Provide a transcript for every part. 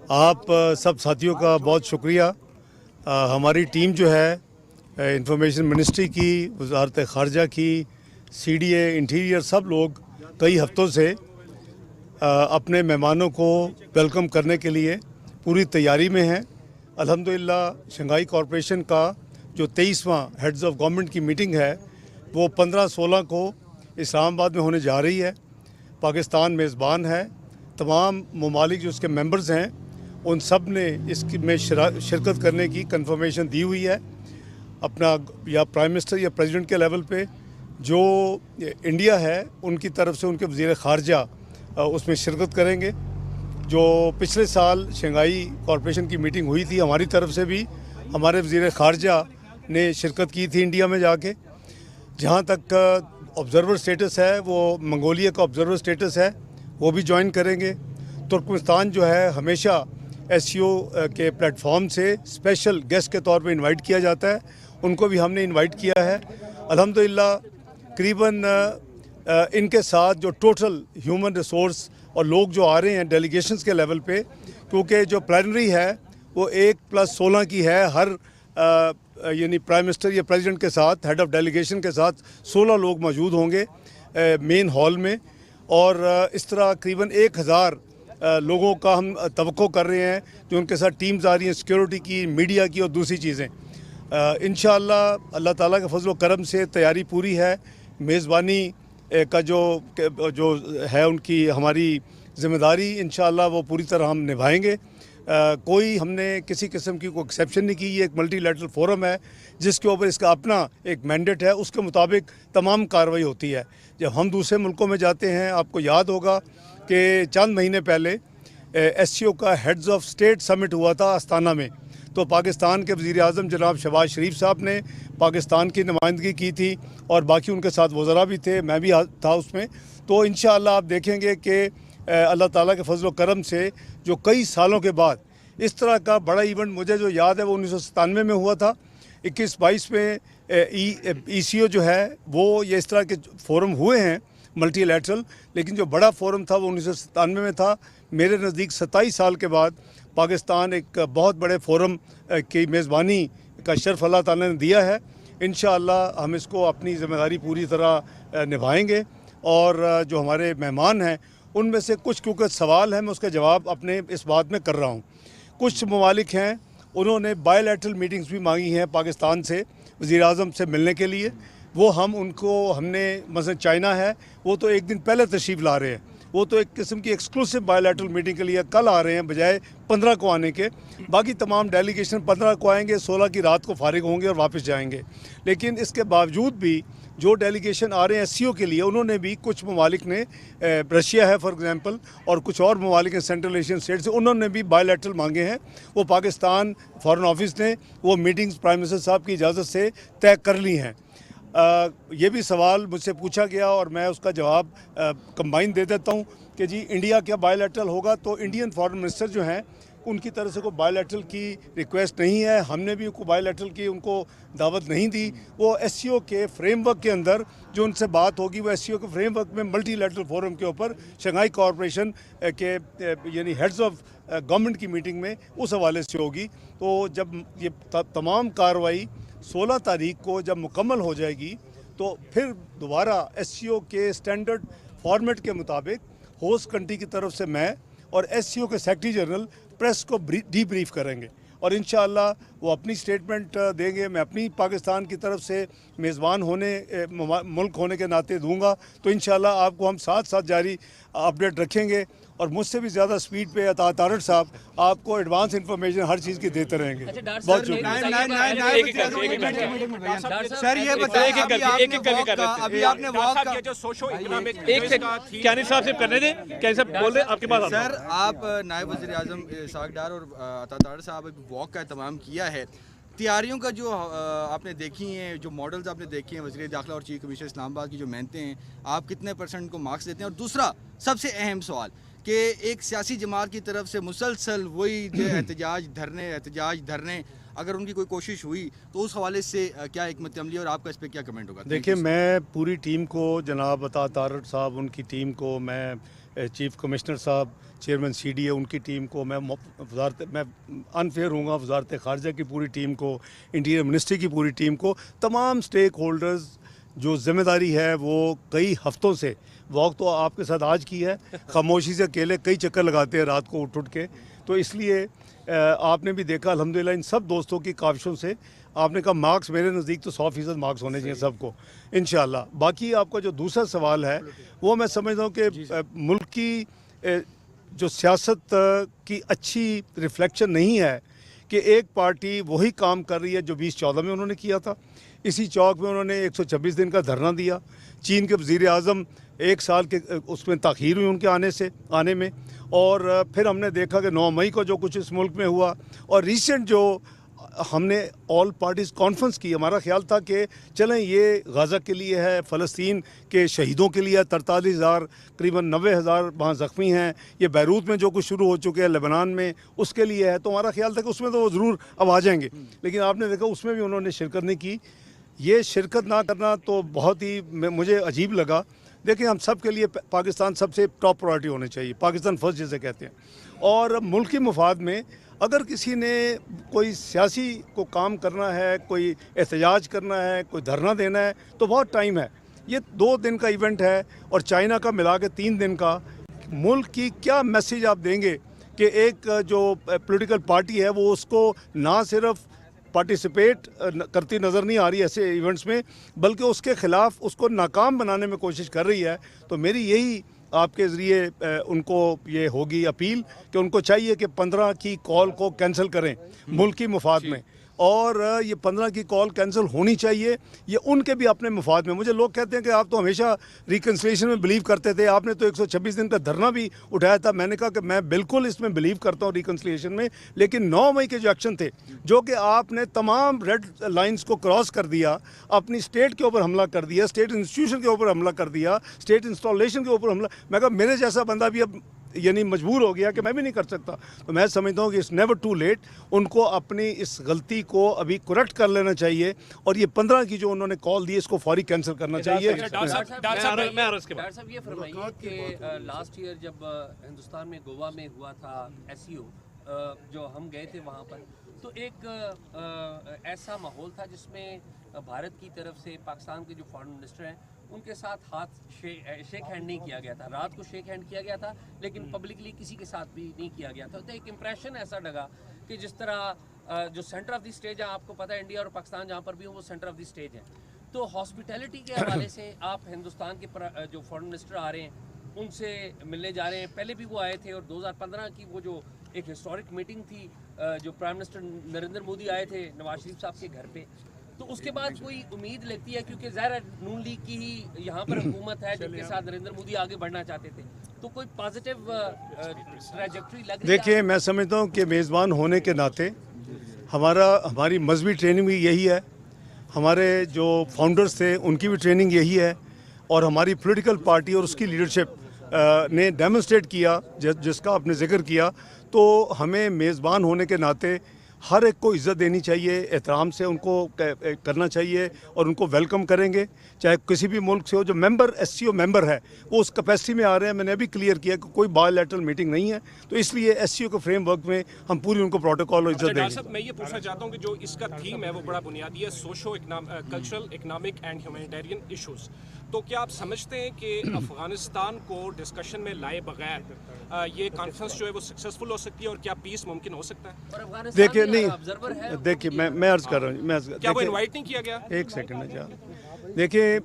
आप सब साथियों का बहुत शुक्रिया। हमारी टीम जो है इंफॉर्मेशन मिनिस्ट्री की, वजारत ख़ारजा की, CDA, इंटीरियर, सब लोग कई हफ्तों से अपने मेहमानों को वेलकम करने के लिए पूरी तैयारी में हैं। अल्हम्दुलिल्लाह शंघाई कॉरपोरेशन का जो 23वां हेड्स ऑफ गवर्नमेंट की मीटिंग है वो 15-16 को इस्लामाबाद में होने जा रही है। पाकिस्तान मेज़बान है। तमाम ममालिक जो उसके मेंबर्स हैं उन सब ने इसकी में शिरकत करने की कंफर्मेशन दी हुई है। अपना या प्राइम मिनिस्टर या प्रेसिडेंट के लेवल पे जो इंडिया है उनकी तरफ से उनके वज़ीर ख़ारजा उसमें शिरकत करेंगे। जो पिछले साल शंघाई कॉरपोरेशन की मीटिंग हुई थी, हमारी तरफ से भी हमारे वज़ीर ख़ारजा ने शिरकत की थी इंडिया में जाके। जहाँ तक ऑब्ज़र्वर स्टेटस है वो मंगोलिया का ऑब्ज़र्वर स्टेटस है, वो भी ज्वाइन करेंगे। तुर्कमेनिस्तान जो है हमेशा SCO के प्लेटफॉर्म से स्पेशल गेस्ट के तौर पे इनवाइट किया जाता है, उनको भी हमने इनवाइट किया है। अल्हम्दुलिल्लाह करीबन इनके साथ जो टोटल ह्यूमन रिसोर्स और लोग जो आ रहे हैं डेलीगेशंस के लेवल पे, क्योंकि जो प्लानरी है वो 1+16 की है, हर यानी प्राइम मिनिस्टर या प्रेसिडेंट के साथ हेड ऑफ डेलीगेशन के साथ 16 लोग मौजूद होंगे मेन हॉल में। और इस तरह करीबन 1000 लोगों का हम तवक्को कर रहे हैं जो उनके साथ टीम्स आ रही हैं, सिक्योरिटी की, मीडिया की और दूसरी चीज़ें। इंशाअल्लाह अल्लाह ताला के फजल व करम से तैयारी पूरी है। मेज़बानी का जो है उनकी हमारी ज़िम्मेदारी इंशाअल्लाह वो पूरी तरह हम निभाएंगे। कोई हमने किसी किस्म की कोई एक्सेप्शन नहीं की। ये एक मल्टीलैटरल फोरम है जिसके ऊपर इसका अपना एक मैंडेट है, उसके मुताबिक तमाम कार्रवाई होती है। जब हम दूसरे मुल्कों में जाते हैं, आपको याद होगा कि चंद महीने पहले SCO का हेड्स ऑफ स्टेट समिट हुआ था अस्ताना में, तो पाकिस्तान के वज़ीर आज़म जनाब शहबाज शरीफ साहब ने पाकिस्तान की नुमाइंदगी की थी और बाकी उनके साथ वज़रा भी थे, मैं भी था उसमें। तो इंशाअल्लाह आप देखेंगे कि अल्लाह ताला के फजल व करम से जो कई सालों के बाद इस तरह का बड़ा इवेंट, मुझे जो याद है वो 1997 में हुआ था। 21-22 में ECO जो है वो ये इस तरह के फोरम हुए हैं मल्टीलैटरल, लेकिन जो बड़ा फोरम था वो 1997 में था। मेरे नज़दीक 27 साल के बाद पाकिस्तान एक बहुत बड़े फोरम की मेज़बानी का शर्फ अल्लाह ताला ने दिया है। इंशाअल्लाह हम इसको अपनी ज़िम्मेदारी पूरी तरह निभाएंगे। और जो हमारे मेहमान हैं उनमें से कुछ, क्योंकि सवाल है मैं उसका जवाब अपने इस बात में कर रहा हूँ। कुछ ममालिक हैं उन्होंने बायलैटरल मीटिंग्स भी मांगी हैं पाकिस्तान से वज़ीर आज़म से मिलने के लिए। वो हमने मसलन चाइना है वो तो एक दिन पहले तशरीफ़ ला रहे हैं, वो तो एक किस्म की एक्सक्लूसिव बायलैटरल मीटिंग के लिए कल आ रहे हैं बजाय 15 को आने के। बाकी तमाम डेलीगेशन 15 को आएंगे, 16 की रात को फारिग होंगे और वापस जाएंगे। लेकिन इसके बावजूद भी जो डेलीगेशन आ रहे हैं SCO के लिए, उन्होंने भी कुछ ममालिक ने, रशिया है फॉर एग्ज़ाम्पल, और कुछ और ममालिक हैं सेंट्रल एशियन स्टेट से, उन्होंने भी बायलैटरल मांगे हैं। वो पाकिस्तान फ़ॉरेन ऑफिस ने वो मीटिंग्स प्राइम मिनिस्टर साहब की इजाज़त से तय कर ली हैं। ये भी सवाल मुझसे पूछा गया और मैं उसका जवाब कंबाइन दे देता हूँ कि जी इंडिया क्या बायलैटरल होगा। तो इंडियन फॉरेन मिनिस्टर जो हैं उनकी तरफ से कोई बायलैटरल की रिक्वेस्ट नहीं है, हमने भी उनको बायलैटरल की उनको दावत नहीं दी। वो SCO के फ्रेमवर्क के अंदर जो उनसे बात होगी वो SCO के फ्रेमवर्क में मल्टीलैटरल फोरम के ऊपर शंघाई कॉरपोरेशन के यानी हेड्स ऑफ गवर्नमेंट की मीटिंग में उस हवाले से होगी। तो जब ये तमाम कार्रवाई 16 तारीख को जब मुकम्मल हो जाएगी तो फिर दोबारा SCO के स्टैंडर्ड फॉर्मेट के मुताबिक होस्ट कंट्री की तरफ से मैं और SCO के सेक्रेटरी जनरल प्रेस को डीब्रीफ करेंगे और इंशाअल्लाह वो अपनी स्टेटमेंट देंगे। मैं अपनी पाकिस्तान की तरफ से मेज़बान मुल्क होने के नाते दूंगा। तो इंशाअल्लाह आपको हम साथ साथ जारी अपडेट रखेंगे और मुझसे भी ज़्यादा स्पीड पे तारड़ साहब आपको एडवांस इंफॉर्मेशन हर चीज़ की देते रहेंगे। बहुत शुक्रिया सर। ये बताइए अभी आपने जो सोशो इकोनॉमिक कैनी साहब से करने दें, कैनी साहब बोल रहे हैं आपके पास। सर आप नायब वज़ीर आज़म इसाक डार और तारड़ साहब वॉक का तमाम किया है। तैयारियों का जो आपने देखी हैं, जो मॉडल्स आपने देखे हैं वज़ीर दाखिला और चीफ कमिश्नर इस्लामाबाद की जो मेहनतें हैं, आप कितने % को मार्क्स देते हैं? और दूसरा सबसे अहम सवाल कि एक सियासी जमात की तरफ से मुसलसल वही जो एहतजाज धरने अगर उनकी कोई कोशिश हुई तो उस हवाले से क्या हिकमत अमली और आपका इस पर क्या कमेंट होगा? देखिए, मैं पूरी टीम को, जनाब तारड़ साहब, उनकी टीम को मैं चीफ कमिश्नर साहब, चेयरमैन CDA, उनकी टीम को, मैं अनफेयर हूँगा वजारत ख़ारजा की पूरी टीम को, इंटीरियर मिनिस्ट्री की पूरी टीम को, तमाम स्टेक होल्डर्स जो ज़िम्मेदारी है वो कई हफ्तों से, वॉक तो आपके साथ आज की है, खामोशी से अकेले कई चक्कर लगाते हैं रात को उठ के, तो इसलिए आपने भी देखा अल्हम्दुलिल्लाह इन सब दोस्तों की काविशों से आपने कहा मार्क्स मेरे नज़दीक तो 100% मार्क्स होने चाहिए सबको इंशाल्लाह। बाकी आपका जो दूसरा सवाल है वो मैं समझता हूँ कि मुल्क की जो सियासत की अच्छी रिफ्लेक्शन नहीं है कि एक पार्टी वही काम कर रही है जो 2014 में उन्होंने किया था। इसी चौक में उन्होंने 126 दिन का धरना दिया। चीन के वज़ीर आज़म 1 साल के उसमें ताख़ीर हुई उनके आने में, और फिर हमने देखा कि 9 मई को जो कुछ इस मुल्क में हुआ, और रिसेंट जो हमने ऑल पार्टीज़ कॉन्फ्रेंस की, हमारा ख्याल था कि चलें ये गाज़ा के लिए है, फ़लस्तीन के शहीदों के लिए 43,000 करीबन 90,000 वहाँ ज़ख्मी हैं, ये बैरूत में जो कुछ शुरू हो चुके हैं लेबनान में उसके लिए है, तो हमारा ख्याल था कि उसमें तो वो ज़रूर अब आ जाएंगे। लेकिन आपने देखा उसमें भी उन्होंने शिरकत नहीं की। ये शिरकत ना करना तो बहुत ही मुझे अजीब लगा। देखिए हम सब के लिए पाकिस्तान सबसे टॉप प्रायोरिटी होनी चाहिए, पाकिस्तान फर्स्ट जिसे कहते हैं, और मुल्की मुफाद में अगर किसी ने कोई सियासी को काम करना है, कोई एहतजाज करना है, कोई धरना देना है, तो बहुत टाइम है। ये 2 दिन का इवेंट है और चाइना का मिला के 3 दिन का। मुल्क की क्या मैसेज आप देंगे कि एक जो पॉलिटिकल पार्टी है वो उसको ना सिर्फ पार्टिसिपेट करती नज़र नहीं आ रही ऐसे इवेंट्स में, बल्कि उसके ख़िलाफ़ उसको नाकाम बनाने में कोशिश कर रही है। तो मेरी यही आपके ज़रिए उनको ये होगी अपील कि उनको चाहिए कि 15 की कॉल को कैंसिल करें मुल्क की मुफाद में, और ये 15 की कॉल कैंसिल होनी चाहिए, ये उनके भी अपने मुफाद में। मुझे लोग कहते हैं कि आप तो हमेशा रिकन्सिलिएशन में बिलीव करते थे, आपने तो 126 दिन का धरना भी उठाया था। मैंने कहा कि मैं बिल्कुल इसमें बिलीव करता हूँ रिकन्सिलिएशन में, लेकिन 9 मई के जो एक्शन थे, जो कि आपने तमाम रेड लाइन्स को क्रॉस कर दिया, अपनी स्टेट के ऊपर हमला कर दिया, स्टेट इंस्टीट्यूशन के ऊपर हमला कर दिया, स्टेट इंस्टॉलेशन के ऊपर हमला, मैं कहा मेरे जैसा बंदा भी अब यानी मजबूर हो गया कि मैं भी नहीं कर सकता। तो मैं समझता हूँ कि इट्स नेवर टू लेट, उनको अपनी इस गलती को अभी करेक्ट कर लेना चाहिए, और ये 15 की जो उन्होंने कॉल दी इसको फौरी कैंसिल करना चाहिए। डॉक्टर साहब ये फरमाइए कि लास्ट ईयर जब हिंदुस्तान में गोवा में हुआ था SCO, जो हम गए थे वहाँ पर, तो एक ऐसा माहौल था जिसमें भारत की तरफ से पाकिस्तान के जो फॉरेन मिनिस्टर हैं उनके साथ शेक हैंड नहीं किया गया था। रात को शेक हैंड किया गया था, लेकिन पब्लिकली किसी के साथ भी नहीं किया गया था। तो एक इम्प्रेशन ऐसा लगा कि जिस तरह जो सेंटर ऑफ द स्टेज है, आपको पता है इंडिया और पाकिस्तान जहाँ पर भी हो वो सेंटर ऑफ द स्टेज है, तो हॉस्पिटैलिटी के हवाले से आप हिंदुस्तान के जो फॉरेन मिनिस्टर आ रहे हैं उनसे मिलने जा रहे हैं। पहले भी वो आए थे, और 2015 की वो जो एक हिस्टोरिक मीटिंग थी, जो प्राइम मिनिस्टर नरेंद्र मोदी आए थे नवाज शरीफ साहब के घर पे, तो उसके बाद कोई उम्मीद लगती है, क्योंकि ज़ाहिर नून लीग की ही यहाँ पर हुकूमत है जिनके साथ नरेंद्र मोदी आगे बढ़ना चाहते थे, तो कोई पॉजिटिव ट्रैजेक्टरी लग रही है? देखिए मैं समझता हूँ कि मेज़बान होने के नाते हमारी मजहबी ट्रेनिंग भी यही है, हमारे जो फाउंडर्स थे उनकी भी ट्रेनिंग यही है, और हमारी पॉलिटिकल पार्टी और उसकी लीडरशिप ने डेमोन्स्ट्रेट किया जिसका आपने जिक्र किया। तो हमें मेज़बान होने के नाते हर एक को इज़्ज़त देनी चाहिए, एहतराम से उनको करना चाहिए, और उनको वेलकम करेंगे, चाहे किसी भी मुल्क से हो। जो मेंबर SCO मेंबर है वो उस कैपेसिटी में आ रहे हैं। मैंने अभी क्लियर किया कि कोई बायलैटरल मीटिंग नहीं है, तो इसलिए SCO के फ्रेमवर्क में हम पूरी उनको प्रोटोकॉल और इज़्ज़त देंगे। साहब मैं ये पूछना चाहता हूँ कि जो इसका थीम है वो बड़ा बुनियादी है, socio cultural, economic and humanitarian issues. तो क्या आप समझते हैं कि अफगानिस्तान को डिस्कशन में लाए बगैर ये कॉन्फ्रेंस जो है वो सक्सेसफुल हो सकती है, और क्या पीस मुमकिन हो सकता है? देखिए नहीं, देखिए मैं अर्ज कर रहा हूँ, क्या वो इनवाइट नहीं किया गया? एक सेकंड है यार। देखिए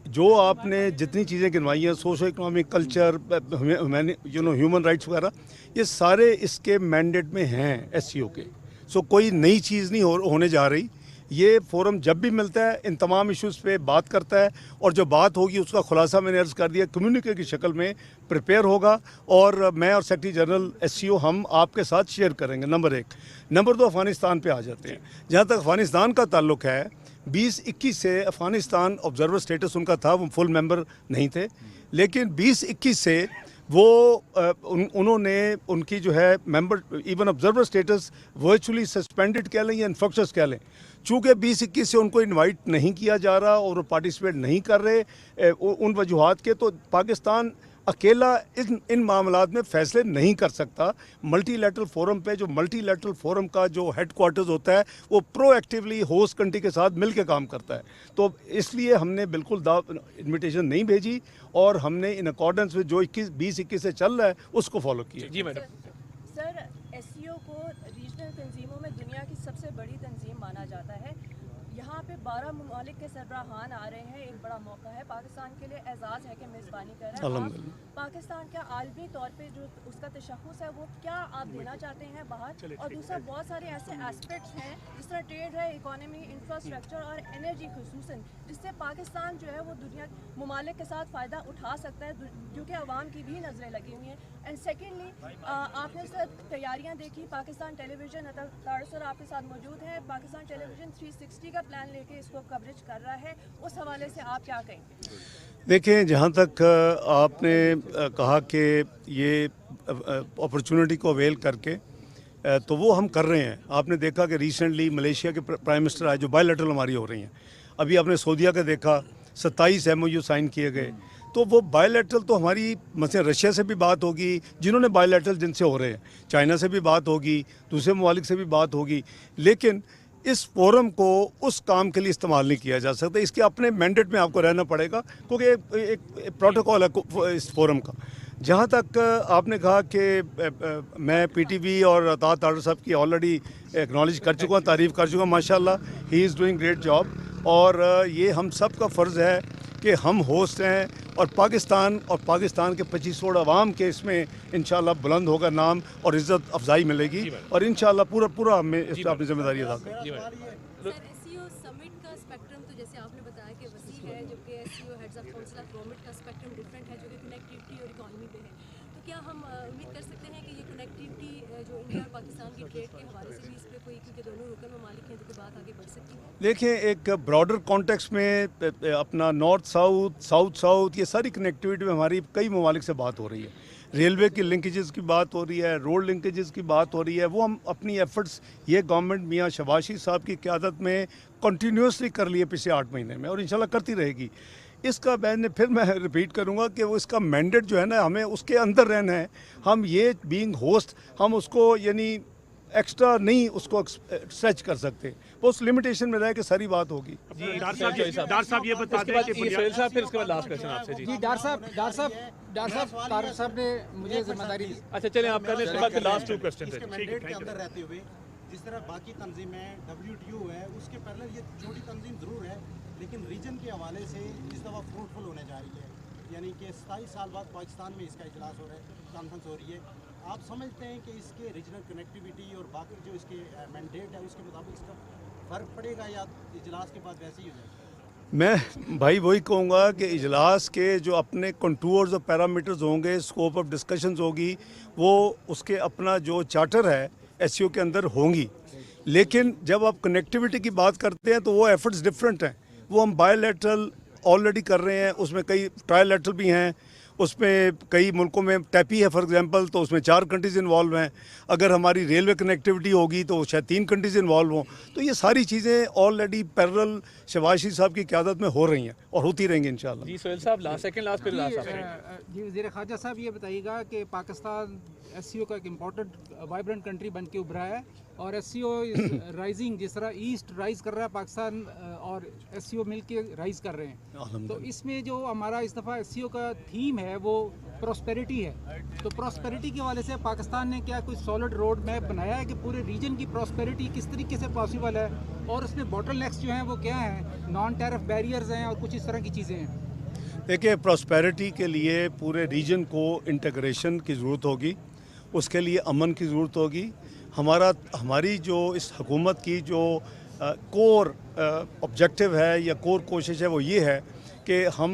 जो आपने जितनी चीज़ें गिनवाई हैं, socio economic, culture, human rights वगैरह, ये सारे इसके मैंडेट में हैं SCO के। सो कोई नई चीज़ नहीं होने जा रही। ये फोरम जब भी मिलता है इन तमाम इश्यूज़ पे बात करता है, और जो बात होगी उसका खुलासा मैंने अर्ज़ कर दिया, कम्युनिके की शक्ल में प्रिपेयर होगा, और मैं और सेक्रेटरी जनरल SCO हम आपके साथ शेयर करेंगे। नंबर 1। नंबर 2, अफ़गानिस्तान पे आ जाते हैं। जहाँ तक अफ़गानिस्तान का ताल्लुक़ है, 2021 से अफ़गानिस्तान ऑब्ज़र्वर स्टेटस उनका था, वो फुल मेंबर नहीं थे, लेकिन 2021 से वो उन्होंने उनकी जो है member even observer status virtually suspended कह लें या इन्फ्रक्शंस कह लें। चूँकि 2021 से उनको इनवाइट नहीं किया जा रहा और वो पार्टिसिपेट नहीं कर रहे उन वजूहात के, तो पाकिस्तान अकेला इन मामलात में फ़ैसले नहीं कर सकता। मल्टीलैटरल फोरम पे जो मल्टीलैटरल फोरम का जो हेडक्वार्टर्स होता है वो प्रोएक्टिवली होस्ट कंट्री के साथ मिल के काम करता है। तो इसलिए हमने बिल्कुल इन्विटेशन नहीं भेजी और हमने इन अकॉर्डेंस में जो 2021 से चल रहा है उसको फॉलो किया। जी मैडम। सर, एससीओ को रीजनल तंजीमों में दुनिया की सबसे बड़ी तंजीम माना जाता है। यहाँ पे 12 ममालिक के सरबराहान आ रहे हैं, एक बड़ा मौका है पाकिस्तान के लिए, एजाज़ है कि मेज़बानी कर रहे हैं आप। पाकिस्तान का आलमी तौर पे जो उसका तशख़्ख़ुस है वो क्या आप देना चाहते हैं बाहर? और दूसरा, बहुत सारे ऐसे एस्पेक्ट्स हैं जिस तरह ट्रेड है, इकोनॉमी, इंफ्रास्ट्रक्चर और एनर्जी खुसूसन, जिससे पाकिस्तान जो है वो दुनिया ममालिक के साथ फ़ायदा उठा सकता है क्योंकि आवाम की भी नज़रें लगी हुई हैं। एंड सेकेंडली, आपने सर तैयारियाँ देखी, पाकिस्तान टेलीविज़न ताड़ सर आपके साथ मौजूद हैं, पाकिस्तान टेलीविज़न 360 का प्लान लेके इसको कवरेज कर रहा है, उस हवाले से आप क्या कहेंगे? देखें, जहाँ तक आपने कहा कि ये अपॉर्चुनिटी को अवेल करके तो वो हम कर रहे हैं। आपने देखा कि रिसेंटली मलेशिया के प्राइम मिनिस्टर आए, जो बायलैटरल हमारी हो रही हैं। अभी आपने सऊदीया का देखा, 27 MOU साइन किए गए। तो वो बायलैटरल तो हमारी मतलब रशिया से भी बात होगी, जिन्होंने बायलैटरल जिनसे हो रहे हैं, चाइना से भी बात होगी, दूसरे ममालिक से भी बात होगी, लेकिन इस फोरम को उस काम के लिए इस्तेमाल नहीं किया जा सकता। इसके अपने मैंडेट में आपको रहना पड़ेगा क्योंकि एक प्रोटोकॉल है इस फोरम का। जहाँ तक आपने कहा कि मैं PTV और अता ताड़ साहब की ऑलरेडी एक्नॉलेज कर चुका हूँ, तारीफ़ कर चुका हूँ, माशाल्लाह he is doing great job. और ये हम सब का फ़र्ज़ है कि हम होस्ट हैं और पाकिस्तान के 25 करोड़ अवाम के इसमें इंशाल्लाह बुलंद होगा नाम और इज़्ज़त अफजाई मिलेगी और इंशाल्लाह पूरा हमें इस पर अपनी जिम्मेदारी अदा करें। सर, एससीओ समिट का स्पेक्ट्रम तो जैसे आपने बताया कि वसी है, जबकि SCO heads of council of government का स्पेक्ट्रम डिफरेंट है, जो कि कनेक्टिविटी और इकोनॉमी पे है। तो क्या हम उम्मीद कर सकते हैं कि ये कनेक्टिविटी जो इंडिया और पाकिस्तान की ट्रेड के हवाले से भी इस पर कोई, क्योंकि दोनों रुकन ममालिक हैं, तो बात आगे बढ़ सकती है? देखिए, एक ब्रॉडर कॉन्टेक्स्ट में अपना नॉर्थ साउथ ये सारी कनेक्टिविटी में हमारी कई ममालिक से बात हो रही है। रेलवे की लिंकेजेस की बात हो रही है, रोड लिंकेजेस की बात हो रही है। वो हम अपनी एफर्ट्स ये गवर्नमेंट मियां शहबाज शरीफ साहब की क़यादत में कंटिन्यूसली कर लिए पिछले 8 महीने में और इंशाल्लाह करती रहेगी। इसका मैं रिपीट करूंगा कि वो इसका मैंडेट जो है ना, हमें उसके अंदर रहना है। हम ये बीइंग होस्ट हम उसको यानी एक्स्ट्रा नहीं उसको स्ट्रेच कर सकते, वो उस लिमिटेशन में रह के सारी बात होगी। जी डॉक्टर साहब ये बता दें कि सोहेल साहब, फिर उसके बाद लास्ट क्वेश्चन आपसे। जी डॉक्टर साहब तारिक साहब ने मुझे जिम्मेदारी दी। अच्छा चलें, आप कर लें, उसके बाद लास्ट 2 क्वेश्चन थे। ठीक है, के अंदर रहते हुए जिस तरह बाकी तंजीमें WTO है, उसके पहले ये छोटी तंजीम ज़रूर है, लेकिन रीजन के हवाले से इस दफ़ा फ्रूटफुल होने जा रही है। यानी कि 27 साल बाद पाकिस्तान में इसका इजलास हो रहा है, कॉन्फ्रेंस हो रही है। आप समझते हैं कि इसके रीजनल कनेक्टिविटी और बाकी जो इसके मैंडेट है उसके मुताबिक इसका फ़र्क पड़ेगा या इजलास के बाद वैसे ही हो जाएगा? मैं भाई वही कहूँगा कि इजलास के जो अपने कंटूर्स और पैरामीटर्स होंगे, स्कोप ऑफ डिस्कशंस होगी, वो उसके अपना जो चार्टर है एससीओ के अंदर होंगी। लेकिन जब आप कनेक्टिविटी की बात करते हैं तो वो एफर्ट्स डिफरेंट हैं। वो हम बायलैटरल ऑलरेडी कर रहे हैं, उसमें कई ट्रायलैटरल भी हैं, उसमें कई मुल्कों में टैपी है फॉर एग्जांपल, तो उसमें 4 कंट्रीज़ इन्वॉल्व हैं। अगर हमारी रेलवे कनेक्टिविटी होगी तो शायद 3 कंट्रीज़ इन्वॉल्व हों। तो ये सारी चीज़ें ऑलरेडी पैरेलल शहबाज शरीफ साहब की क़यादत में हो रही हैं और होती रहेंगी इंशाल्लाह। जी सोहेल साहब लास्ट, सेकंड लास्ट, फिर लास्ट आप। जी वज़ीर ख़ारजा साहब, ये बताइएगा कि पाकिस्तान एससीओ का एक इम्पोर्टेंट वाइब्रेंट कंट्री बन के उभरा है और एससीओ राइजिंग, जिस तरह ईस्ट राइज कर रहा है, पाकिस्तान और एससीओ मिल के राइज कर रहे हैं। तो इसमें जो हमारा इस दफ़ा एससीओ का थीम है वो प्रॉस्पेरिटी है। तो प्रॉस्पेरिटी के हवाले से पाकिस्तान ने क्या कोई सॉलिड रोड मैप बनाया है कि पूरे रीजन की प्रॉस्पेरिटी किस तरीके से पॉसिबल है, और उसमें बॉटलनेक्स जो हैं वो क्या हैं, नॉन टैरिफ बैरियर्स हैं और कुछ इस तरह की चीज़ें हैं? देखिए, प्रॉस्पेरिटी के लिए पूरे रीजन को इंटीग्रेशन की ज़रूरत होगी, उसके लिए अमन की ज़रूरत होगी। हमारी जो इस हुकूमत की जो कोर ऑब्जेक्टिव है या कोर कोशिश है वो ये है कि हम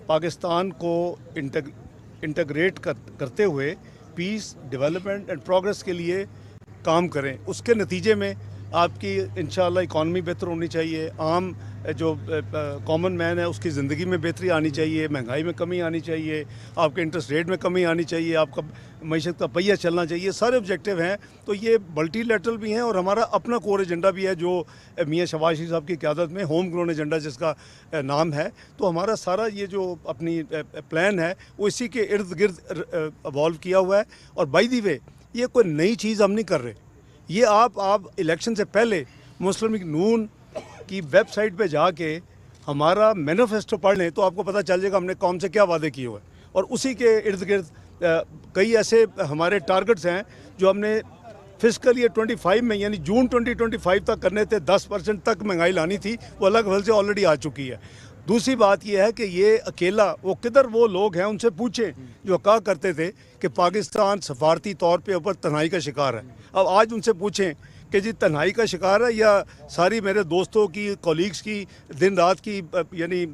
पाकिस्तान को इंटीग्रेट करते हुए पीस, डेवलपमेंट एंड प्रोग्रेस के लिए काम करें। उसके नतीजे में आपकी इंशाल्लाह इकॉनमी बेहतर होनी चाहिए, आम जो कॉमन मैन है उसकी ज़िंदगी में बेहतरी आनी चाहिए, महंगाई में कमी आनी चाहिए, आपके इंटरेस्ट रेट में कमी आनी चाहिए, आपका मईशत का पहिया चलना चाहिए, सारे ऑब्जेक्टिव हैं। तो ये मल्टीलैटरल भी हैं और हमारा अपना कोर एजेंडा भी है जो मियां शहबाज शरीफ साहब की क़यादत में होम ग्रोन एजेंडा जिसका नाम है। तो हमारा सारा ये जो अपनी प्लान है वो इसी के इर्द गिर्द इवॉल्व किया हुआ है। और बाय द वे ये कोई नई चीज़ हम नहीं कर रहे, ये आप इलेक्शन से पहले मुस्लिम लीग नून की वेबसाइट पे जाके हमारा मैनिफेस्टो पढ़ लें तो आपको पता चल जाएगा हमने कौम से क्या वादे किए हुए हैं। और उसी के इर्द गिर्द कई ऐसे हमारे टारगेट्स हैं जो हमने फिस्कल ईयर 25 में यानी जून 2025 तक करने थे। 10% तक महंगाई लानी थी, वो अलग वजह से ऑलरेडी आ चुकी है। दूसरी बात यह है कि ये अकेला वो किधर वो लोग हैं उनसे पूछें जो कहा करते थे कि पाकिस्तान सफारती तौर पे ऊपर तन्हाई का शिकार है। अब आज उनसे पूछें कि जी तन्हाई का शिकार है या सारी मेरे दोस्तों की कॉलीग्स की दिन रात की यानी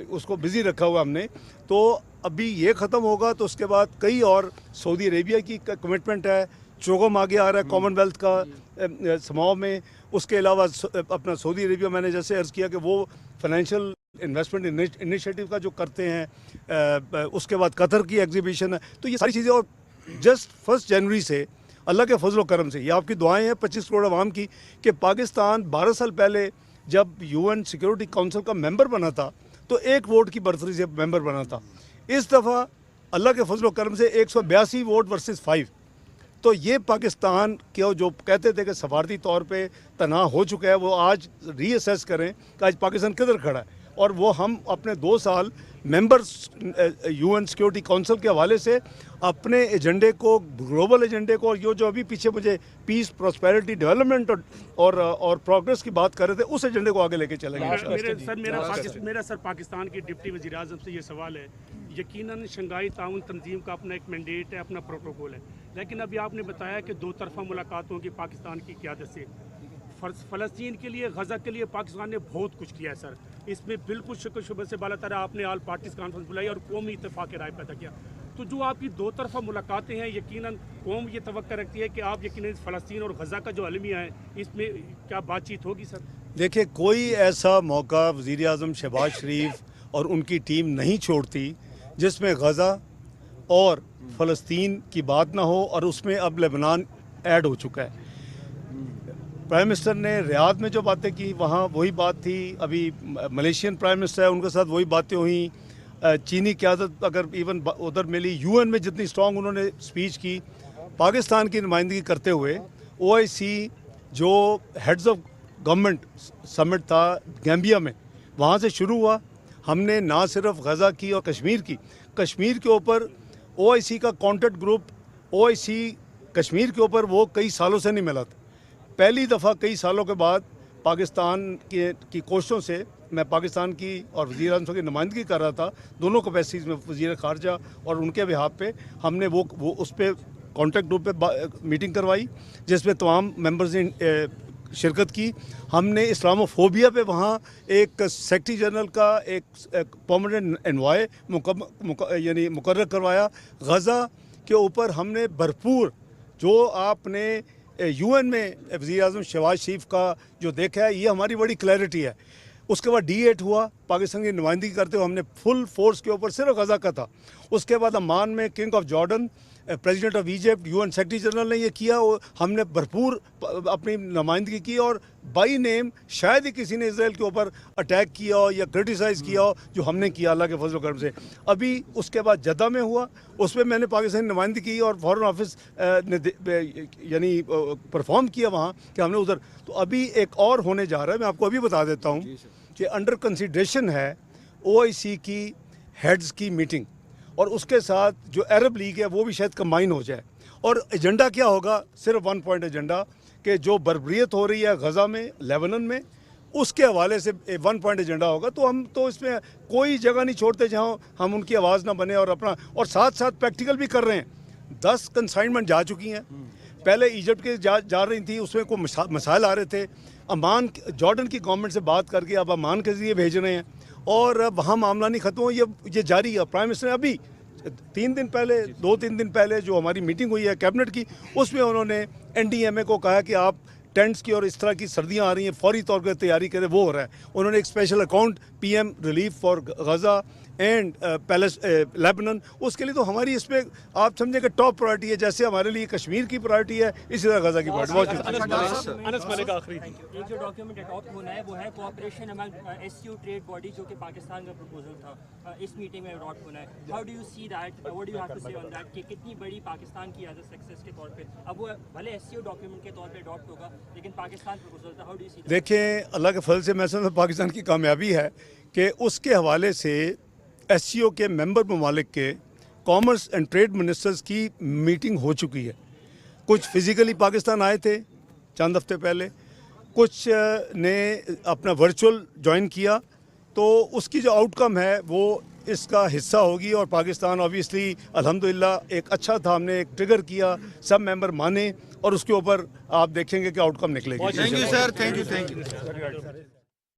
उसको बिज़ी रखा हुआ हमने। तो अभी ये ख़त्म होगा तो उसके बाद कई और सऊदी अरेबिया की कमिटमेंट है, चोगम आगे आ रहा है कॉमनवेल्थ का समाव में। उसके अलावा अपना सऊदी अरेबिया मैंने जैसे अर्ज़ किया कि वो फाइनेंशियल इन्वेस्टमेंट इनिशिएटिव का जो करते हैं। उसके बाद कतर की एग्जीबिशन है। तो ये सारी चीज़ें और जस्ट 1 जनवरी से अल्लाह के फजल करम से ये आपकी दुआएं हैं 25 करोड़ आवाम की कि पाकिस्तान 12 साल पहले जब UN सिक्योरिटी काउंसिल का मेंबर बना था तो 1 वोट की बढ़ोतरी से मेंबर बना था। इस दफ़ा अल्लाह के फजल करम से 182 वोट वर्सेस 5। तो ये पाकिस्तान के जो कहते थे कि सफारती तौर पे तनाह हो चुका है वो आज रीअसेस करें कि आज पाकिस्तान किधर खड़ा है। और वो हम अपने 2 साल मेंबर्स UN सिक्योरिटी काउंसिल के हवाले से अपने एजेंडे को, ग्लोबल एजेंडे को, और ये जो अभी पीछे मुझे पीस, प्रॉस्पेरिटी, डेवलपमेंट और प्रोग्रेस की बात कर रहे थे उस एजेंडे को आगे लेके चलेंगे। मेरा सर पाकिस्तान के डिप्टी वज़ीर आज़म से ये सवाल है, यकीनन शंघाई ताउन तंजीम का अपना एक मैंडेट है, अपना प्रोटोकॉल है, लेकिन अभी आपने बताया कि 2 तरफा मुलाकातों की पाकिस्तान की क़यादत से फ़लस्तीन के लिए, गज़ा के लिए पाकिस्तान ने बहुत कुछ किया है सर। इसमें बिल्कुल शुक्र शुबे से बाला तरह आपने आल पार्टीज़ कॉन्फ्रेंस बुलाई और कौमी इत्तेफाक राय पैदा किया। तो जो आपकी 2 तरफा मुलाकातें हैं, यकीनन कौम ये तवक्को रखती है कि आप यकीनन फ़लस्तीन और गज़ा का जो अलमिया है इसमें क्या बातचीत होगी सर? देखिए, कोई ऐसा मौका वज़ीर आज़म शहबाज शरीफ और उनकी टीम नहीं छोड़ती जिसमें गज़ा और फ़लस्तीन की बात ना हो, और उसमें अब लेबनान ऐड हो चुका है। प्राइम मिनिस्टर ने रियाद में जो बातें की वहाँ वही बात थी। अभी मलेशियन प्राइम मिनिस्टर है, उनके साथ वही बातें हुई। चीनी क़यादत अगर इवन उधर मिली, UN में जितनी स्ट्रॉन्ग उन्होंने स्पीच की पाकिस्तान की नुमाइंदगी करते हुए। OIC जो हेड्स ऑफ गवर्नमेंट समिट था गैम्बिया में, वहाँ से शुरू हुआ। हमने ना सिर्फ गज़ा की और कश्मीर की, कश्मीर के ऊपर OIC का कॉन्टैक्ट ग्रुप OIC कश्मीर के ऊपर वो कई सालों से नहीं मिला था। पहली दफ़ा कई सालों के बाद पाकिस्तान की कोशिशों से मैं पाकिस्तान की और वज़ीर आज़म की नुमाइंदगी कर रहा था दोनों कैपेसिटीज़ में, वज़ीर ख़ारजा और उनके बिहाफ पे हमने वो उस पर कॉन्टैक्ट ग्रुप पे मीटिंग करवाई जिसमें तमाम मेंबर्स ने शिरकत की। हमने इस्लामोफोबिया पे वहाँ एक सेक्रेटरी जनरल का एक परमानेंट एनवाय यानी मुकर्रर करवाया। गज़ा के ऊपर हमने भरपूर जो आपने UN में वज़ीर आज़म शहबाज शरीफ का जो देखा है, ये हमारी बड़ी क्लैरिटी है। उसके बाद D8 हुआ, पाकिस्तान की नुमाइंदगी करते हुए हमने फुल फोर्स के ऊपर सिर्फ गज़ा का था। उसके बाद अमान में king of Jordan, president of Egypt, UN secretary general ने ये किया और हमने भरपूर अपनी नुमाइंदगी की। और बाई नेम शायद ही किसी ने इसराइल के ऊपर अटैक किया हो या क्रिटिसाइज़ किया हो जो हमने किया अल्लाह के फजल करम से। अभी उसके बाद जद्दा में हुआ, उसमें मैंने पाकिस्तानी नुमाइंदगी की और फॉरेन ऑफिस ने यानी परफॉर्म किया वहाँ कि हमने उधर। तो अभी एक और होने जा रहा है, मैं आपको अभी बता देता हूँ कि अंडर कंसिडरेशन है OIC की हेड्स की मीटिंग, और उसके साथ जो अरब लीग है वो भी शायद कंबाइन हो जाए। और एजेंडा क्या होगा? सिर्फ 1 पॉइंट एजेंडा कि जो बर्बरियत हो रही है गज़ा में, लेबनान में, उसके हवाले से 1 पॉइंट एजेंडा होगा। तो हम तो इसमें कोई जगह नहीं छोड़ते जहां हम उनकी आवाज़ ना बने, और अपना और साथ साथ प्रैक्टिकल भी कर रहे हैं। 10 कंसाइनमेंट जा चुकी हैं। पहले इजिप्ट के जा रही थी, उसमें कोई मसाइल आ रहे थे। अमान जॉर्डन की गवर्नमेंट से बात करके अब अमान के ज़रिए भेज रहे हैं, और वहाँ मामला नहीं ख़त्म हो, ये जारी है। प्राइम मिनिस्टर ने अभी 2-3 दिन पहले जो हमारी मीटिंग हुई है कैबिनेट की, उसमें उन्होंने NDMA को कहा कि आप टेंट्स की और इस तरह की सर्दियाँ आ रही हैं, फौरी तौर पर तैयारी करें, वो हो रहा है। उन्होंने एक special account PM relief for Gaza and palace Lebanon, उसके लिए तो हमारी इस पर आप समझें कि टॉप प्रायोरिटी है। जैसे हमारे लिए कश्मीर की प्रायोरिटी है, इसी तरह गज़ा की प्रायोरिटी। एक जो डॉक्यूमेंट अडॉप्ट होना है वो है cooperation among SCO trade body, जो कि पाकिस्तान का प्रपोजल था, इस मीटिंग में अडॉप्ट होना है। How do you see that, what do you have to say on that, कि कितनी बड़ी पाकिस्तान की एज अ सक्सेस के तौर पे, अब वो भले SCO डॉक्यूमेंट के तौर पे अडॉप्ट होगा लेकिन पाकिस्तान प्रपोजल था, how do you see that? देखें, अल्लाह के फल से मैं समझता हूं पाकिस्तान की कामयाबी है कि उसके हवाले से SCO के मेंबर ममालिक के कॉमर्स एंड ट्रेड मिनिस्टर्स की मीटिंग हो चुकी है। कुछ फिज़िकली पाकिस्तान आए थे चंद हफ्ते पहले, कुछ ने अपना वर्चुअल ज्वाइन किया, तो उसकी जो आउटकम है वो इसका हिस्सा होगी। और पाकिस्तान ऑब्वियसली अल्हम्दुलिल्लाह एक अच्छा था, हमने एक ट्रिगर किया, सब मेंबर माने और उसके ऊपर आप देखेंगे कि आउटकम निकलेगी। Thank you sir, thank you.